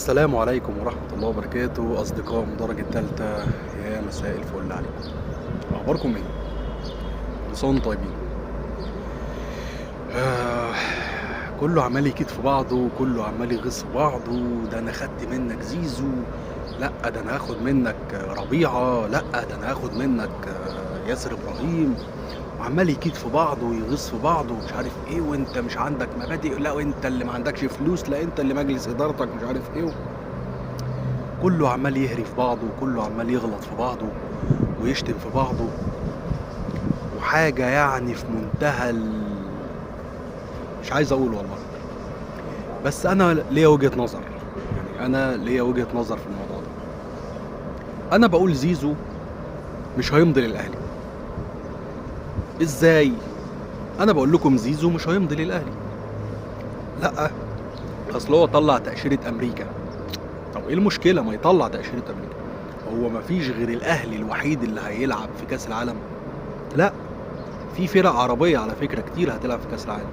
السلام عليكم ورحمة الله وبركاته أصدقاء مدرج التالتة، يا مساء الفل عليكم. أخباركم إيه؟ كل سنة وأنتم طيبين. آه كله عمال يكيد في بعضه وكله عمال يغص في بعضه. ده أنا خدت منك زيزو، لأ ده أنا هاخد منك ربيعة، لأ ده أنا هاخد منك ياسر إبراهيم، وعمال يكيد في بعضه ويغص في بعضه ومش عارف إيه. وأنت مش عندك مبادئ، لا وأنت اللي ما عندكش فلوس، لا أنت اللي مجلس إدارتك مش عارف إيه. كله عمال يهري في بعضه وكله عمال يغلط في بعضه ويشتم في بعضه، وحاجة يعني في منتهى مش عايز اقول والله. بس انا ليا وجهة نظر، يعني انا ليا وجهة نظر في الموضوع ده. انا بقول زيزو مش هيمضي للاهلي. ازاي؟ انا بقول لكم زيزو مش هيمضي للاهلي. لا، اصل هو طلع تأشيرة امريكا. طب ايه المشكلة ما يطلع تأشيرة امريكا؟ هو مفيش غير الاهلي الوحيد اللي هيلعب في كاس العالم؟ لا، في فرق عربية على فكرة كتير هتلعب في كاس العالم،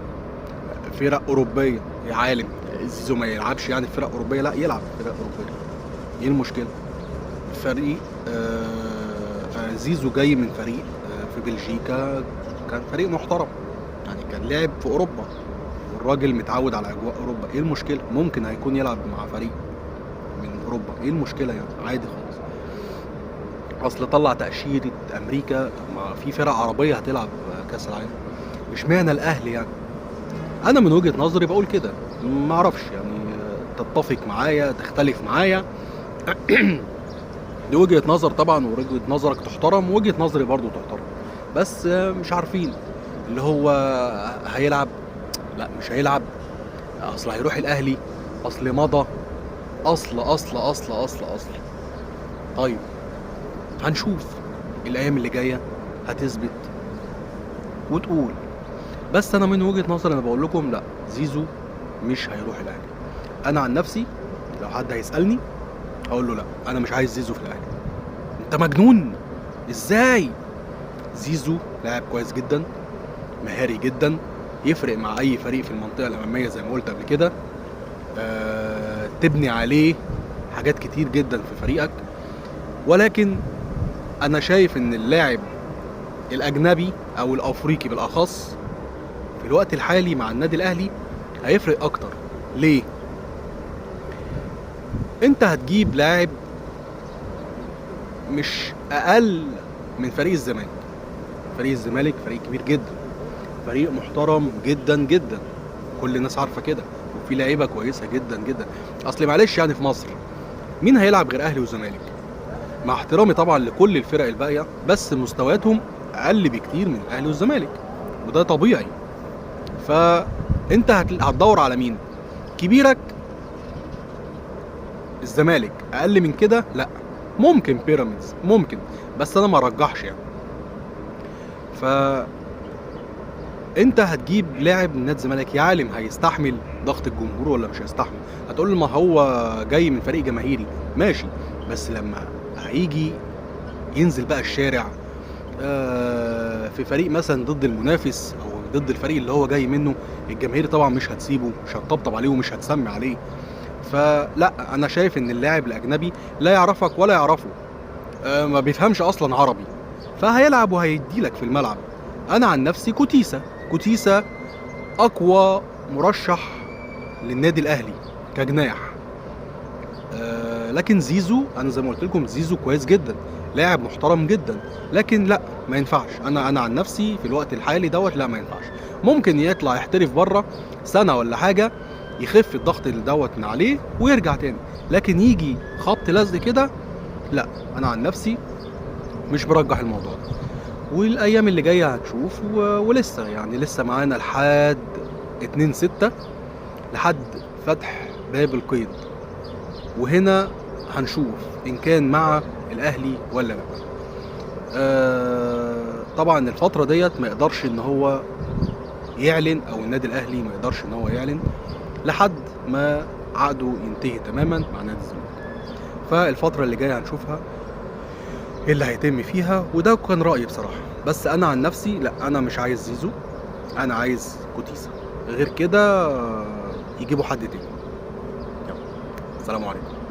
فرق أوروبية. يا عالم زيزو ما يلعبش يعني في فرق أوروبية؟ لا، يلعب في فرق أوروبية. ايه المشكلة؟ فريق زيزو جاي من فريق في بلجيكا، كان فريق محترم، يعني كان لعب في أوروبا والراجل متعود على أجواء أوروبا. ايه المشكلة؟ ممكن هيكون يلعب مع فريق من أوروبا، ايه المشكلة يعني؟ عادي خالص. أصل طلع تأشيرة أمريكا، ما في فرق عربية هتلعب كأس العالم، اشمعنى الأهلي يعني؟ انا من وجهة نظري بقول كده، ما اعرفش يعني تتفق معايا تختلف معايا. دي وجهة نظر طبعا، ووجهة نظرك تحترم ووجهة نظري برضو تحترم. بس مش عارفين اللي هو هيلعب، لا مش هيلعب، اصل هيروح الاهلي، اصل مضى، اصل. طيب هنشوف الايام اللي جاية هتثبت وتقول. بس انا من وجهة نظري انا بقول لكم لا، زيزو مش هيروح الاهلي. انا عن نفسي لو حد هيسالني هقول له لا، انا مش عايز زيزو في الاهلي. انت مجنون؟ ازاي؟ زيزو لاعب كويس جدا، مهاري جدا، يفرق مع اي فريق في المنطقه الاماميه زي ما قلت قبل كده. تبني عليه حاجات كتير جدا في فريقك. ولكن انا شايف ان اللاعب الاجنبي او الافريقي بالاخص في الوقت الحالي مع النادي الاهلي هيفرق اكتر. ليه؟ انت هتجيب لاعب مش اقل من فريق الزمالك. فريق الزمالك فريق كبير جدا، فريق محترم جدا جدا، كل الناس عارفه كده، وفي لعيبه كويسه جدا جدا. اصل معلش يعني في مصر مين هيلعب غير اهلي وزمالك؟ مع احترامي طبعا لكل الفرق الباقيه، بس مستوياتهم اقل بكتير من الاهلي والزمالك، وده طبيعي. فانت هتدور على مين؟ كبيرك الزمالك، اقل من كده لا، ممكن بيراميدز ممكن، بس انا ما ارجحش يعني. ف انت هتجيب لاعب من نادي الزمالك، يا عالم هيستحمل ضغط الجمهور ولا مش هيستحمل؟ هتقول ما هو جاي من فريق جماهيري، ماشي، بس لما هيجي ينزل بقى الشارع في فريق مثلا ضد المنافس او ضد الفريق اللي هو جاي منه، الجماهير طبعا مش هتسيبه، مش هتطبطب عليه ومش هتسمي عليه. فلا، انا شايف ان اللاعب الاجنبي لا يعرفك ولا يعرفه، ما بيفهمش اصلا عربي، فهيلعب وهيديلك في الملعب. انا عن نفسي كوتيسا اقوى مرشح للنادي الاهلي كجناح. لكن زيزو، انا زي ما قلت لكم زيزو كويس جدا، لاعب محترم جدا، لكن لا ما ينفعش. انا عن نفسي في الوقت الحالي دوت لا ما ينفعش. ممكن يطلع يحترف بره سنه ولا حاجه، يخف الضغط دوت من عليه ويرجع تاني، لكن يجي خبط لزق كده لا. انا عن نفسي مش برجح الموضوع ده، والايام اللي جايه هتشوف ولسه يعني لسه معانا لحد 2/6 لحد فتح باب القيد، وهنا هنشوف ان كان مع الاهلي ولا لا. طبعا الفتره ديت ما يقدرش ان هو يعلن، او النادي الاهلي ما يقدرش ان هو يعلن لحد ما عقده ينتهي تماما مع نادي الزمالك. فالفتره اللي جايه هنشوفها ايه اللي هيتم فيها، وده كان رأيي بصراحة. بس انا عن نفسي لا، انا مش عايز زيزو، انا عايز كوتيسا. غير كده يجيبوا حد تاني. السلام عليكم.